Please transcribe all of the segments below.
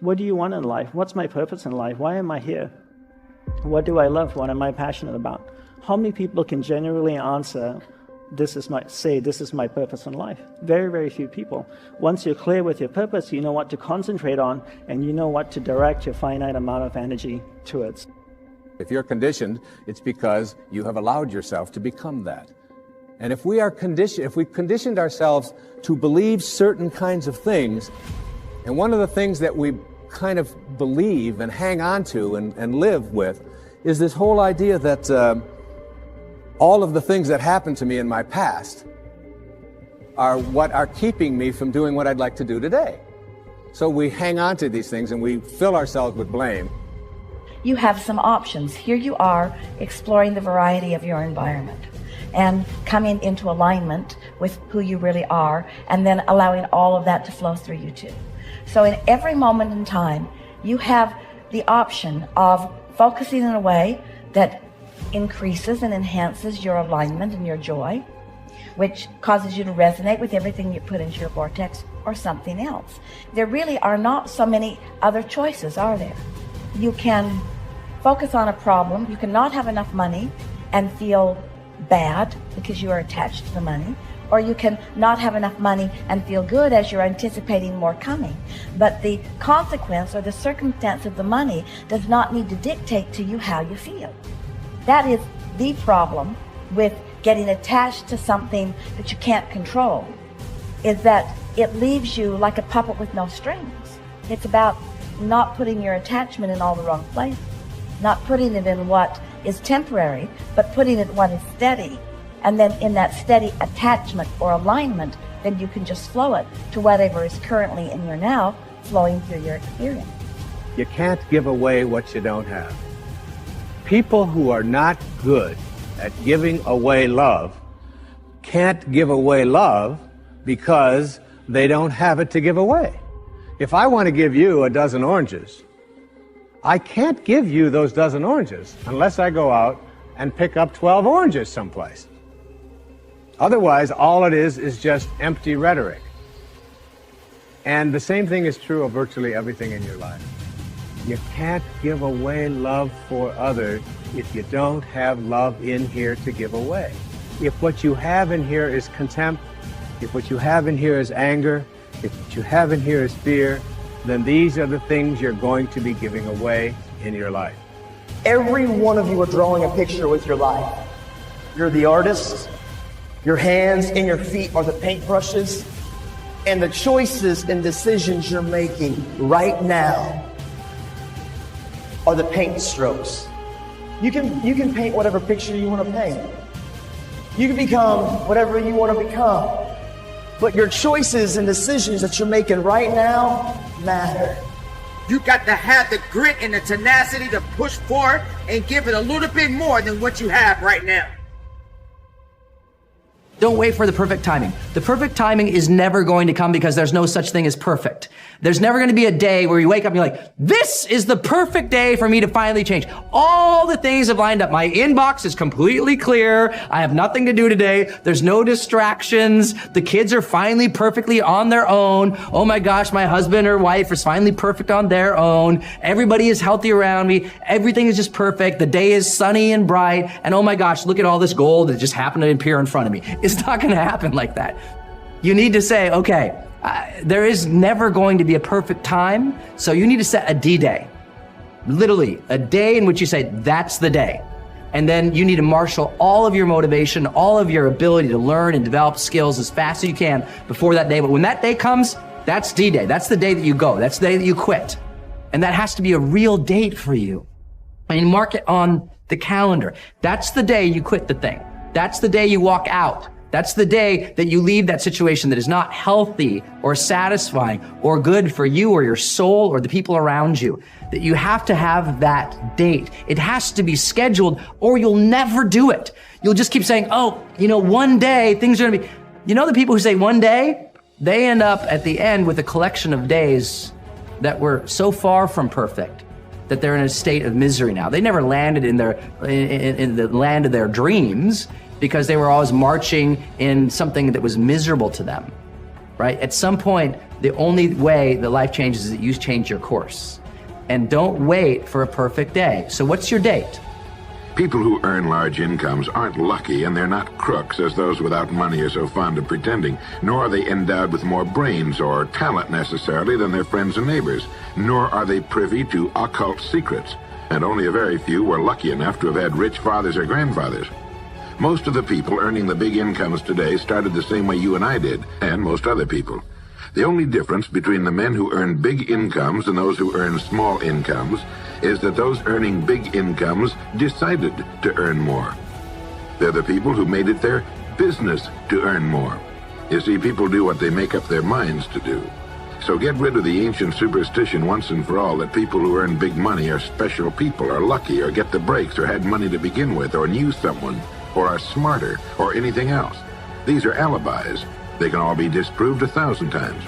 What do you want in life? What's my purpose in life? Why am I here? What do I love? What am I passionate about? How many people can genuinely answer, this is my purpose in life? Very, very few people. Once you're clear with your purpose, you know what to concentrate on, and you know what to direct your finite amount of energy towards. If you're conditioned, it's because you have allowed yourself to become that. And if we conditioned ourselves to believe certain kinds of things, and one of the things that we kind of believe and hang on to and live with is this whole idea that all of the things that happened to me in my past are what are keeping me from doing what I'd like to do today. So we hang on to these things and we fill ourselves with blame. You have some options. Here you are exploring the variety of your environment and coming into alignment with who you really are, and then allowing all of that to flow through you too. So in every moment in time, you have the option of focusing in a way that increases and enhances your alignment and your joy, which causes you to resonate with everything you put into your vortex, or something else. There really are not so many other choices, are there? You can focus on a problem. You cannot have enough money and feel bad because you are attached to the money, or you can not have enough money and feel good as you're anticipating more coming. But the consequence or the circumstance of the money does not need to dictate to you how you feel. That is the problem with getting attached to something that you can't control, is that it leaves you like a puppet with no strings. It's about not putting your attachment in all the wrong places, not putting it in what is temporary, but putting it in what is steady. And then in that steady attachment or alignment, then you can just flow it to whatever is currently in your now, flowing through your experience. You can't give away what you don't have. People who are not good at giving away love can't give away love because they don't have it to give away. If I want to give you a dozen oranges, I can't give you those dozen oranges unless I go out and pick up 12 oranges someplace. Otherwise, all it is just empty rhetoric. And the same thing is true of virtually everything in your life. You can't give away love for others if you don't have love in here to give away. If what you have in here is contempt, if what you have in here is anger, if what you have in here is fear, then these are the things you're going to be giving away in your life. Every one of you are drawing a picture with your life. You're the artist. Your hands and your feet are the paintbrushes. And the choices and decisions you're making right now are the paint strokes. You can paint whatever picture you want to paint. You can become whatever you want to become. But your choices and decisions that you're making right now matter. You got to have the grit and the tenacity to push forward and give it a little bit more than what you have right now. Don't wait for the perfect timing. The perfect timing is never going to come because there's no such thing as perfect. There's never going to be a day where you wake up and you're like, this is the perfect day for me to finally change. All the things have lined up. My inbox is completely clear. I have nothing to do today. There's no distractions. The kids are finally perfectly on their own. Oh my gosh, my husband or wife is finally perfect on their own. Everybody is healthy around me. Everything is just perfect. The day is sunny and bright. And oh my gosh, look at all this gold that just happened to appear in front of me. It's not going to happen like that. You need to say, okay, there is never going to be a perfect time. So you need to set a D-Day, literally a day in which you say, that's the day. And then you need to marshal all of your motivation, all of your ability to learn and develop skills as fast as you can before that day. But when that day comes, that's D-Day. That's the day that you go. That's the day that you quit. And that has to be a real date for you. And you mark it on the calendar. That's the day you quit the thing. That's the day you walk out. That's the day that you leave that situation that is not healthy or satisfying or good for you or your soul or the people around you. That you have to have that date. It has to be scheduled or you'll never do it. You'll just keep saying, oh, one day things are gonna be, the people who say one day, they end up at the end with a collection of days that were so far from perfect that they're in a state of misery now. They never landed in the land of their dreams, because they were always marching in something that was miserable to them, right? At some point, The only way that life changes is that you change your course. And don't wait for a perfect day. So what's your date? People who earn large incomes aren't lucky, and they're not crooks, as those without money are so fond of pretending, nor are they endowed with more brains or talent necessarily than their friends and neighbors, nor are they privy to occult secrets, and only a very few were lucky enough to have had rich fathers or grandfathers. Most of the people earning the big incomes today started the same way you and I did, and most other people. The only difference between the men who earn big incomes and those who earn small incomes is that those earning big incomes decided to earn more. They're the people who made it their business to earn more. You see, people do what they make up their minds to do. So get rid of the ancient superstition once and for all that people who earn big money are special people, are lucky, or get the breaks, or had money to begin with, or knew someone, or are smarter, or anything else. These are alibis. They can all be disproved 1,000 times.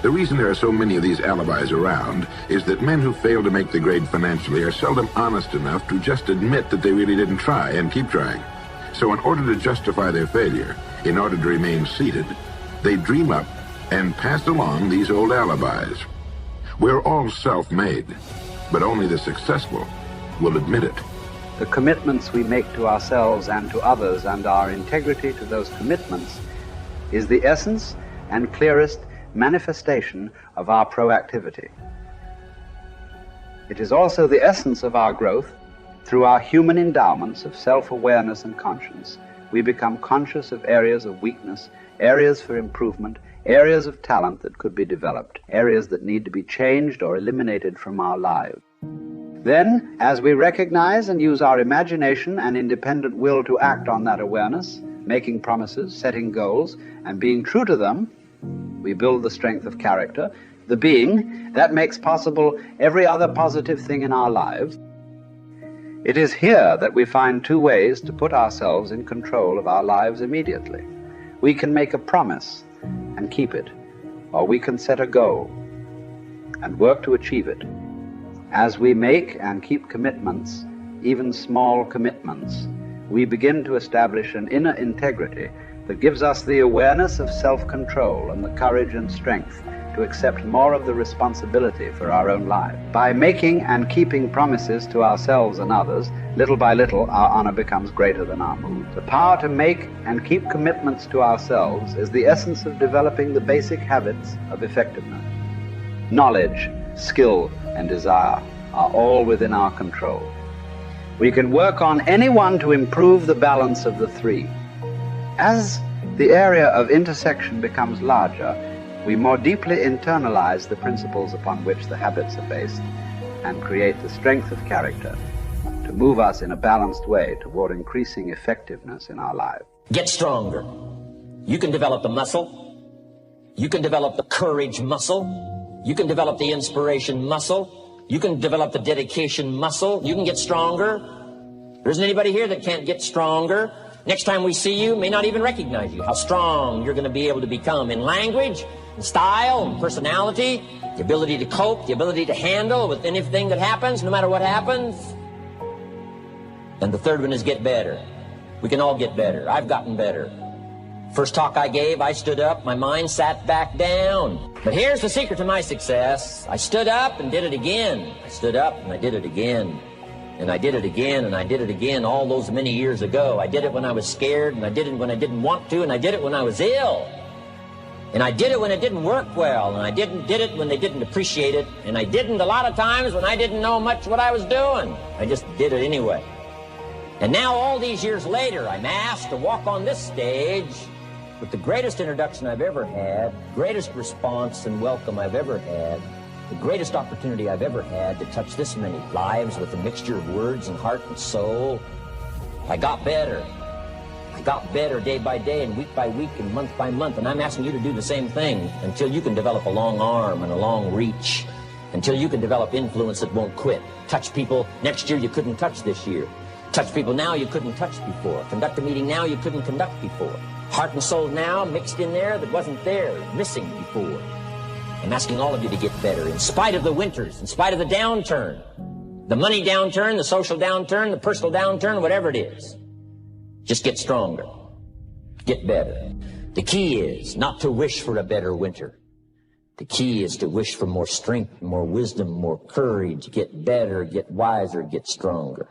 The reason there are so many of these alibis around is that men who fail to make the grade financially are seldom honest enough to just admit that they really didn't try and keep trying. So in order to justify their failure, in order to remain seated, they dream up and pass along these old alibis. We're all self-made, but only the successful will admit it. The commitments we make to ourselves and to others, and our integrity to those commitments, is the essence and clearest manifestation of our proactivity. It is also the essence of our growth. Through our human endowments of self-awareness and conscience, we become conscious of areas of weakness, areas for improvement, areas of talent that could be developed, areas that need to be changed or eliminated from our lives. Then, as we recognize and use our imagination and independent will to act on that awareness, making promises, setting goals, and being true to them, we build the strength of character, the being that makes possible every other positive thing in our lives. It is here that we find two ways to put ourselves in control of our lives immediately. We can make a promise and keep it, or we can set a goal and work to achieve it. As we make and keep commitments, even small commitments, we begin to establish an inner integrity that gives us the awareness of self-control and the courage and strength to accept more of the responsibility for our own life. By making and keeping promises to ourselves and others, little by little our honor becomes greater than our mood. The power to make and keep commitments to ourselves is the essence of developing the basic habits of effectiveness. Knowledge, skill, and desire are all within our control. We can work on any one to improve the balance of the three. As the area of intersection becomes larger, we more deeply internalize the principles upon which the habits are based and create the strength of character to move us in a balanced way toward increasing effectiveness in our lives. Get stronger. You can develop the muscle. You can develop the courage muscle. You can develop the inspiration muscle. You can develop the dedication muscle. You can get stronger. There isn't anybody here that can't get stronger. Next time we see you, may not even recognize you. How strong you're going to be able to become in language, in style, and personality, the ability to cope, the ability to handle with anything that happens, no matter what happens. And the third one is get better. We can all get better. I've gotten better. First talk I gave, I stood up, my mind sat back down. But here's the secret to my success. I stood up and did it again. I stood up and I did it again. And I did it again, and I did it again all those many years ago. I did it when I was scared, and I did it when I didn't want to, and I did it when I was ill. And I did it when it didn't work well, and I did it when they didn't appreciate it, and I didn't a lot of times when I didn't know much what I was doing. I just did it anyway. And now all these years later, I'm asked to walk on this stage with the greatest introduction I've ever had, greatest response and welcome I've ever had, the greatest opportunity I've ever had to touch this many lives with a mixture of words and heart and soul. I got better. I got better day by day and week by week and month by month, and I'm asking you to do the same thing until you can develop a long arm and a long reach, until you can develop influence that won't quit. Touch people next year you couldn't touch this year. Touch people now you couldn't touch before. Conduct a meeting now you couldn't conduct before. Heart and soul now mixed in there that wasn't there, missing before. I'm asking all of you to get better in spite of the winters, in spite of the downturn, the money downturn, the social downturn, the personal downturn, whatever it is. Just get stronger. Get better. The key is not to wish for a better winter, The key is to wish for more strength, more wisdom, more courage, get better, get wiser, get stronger.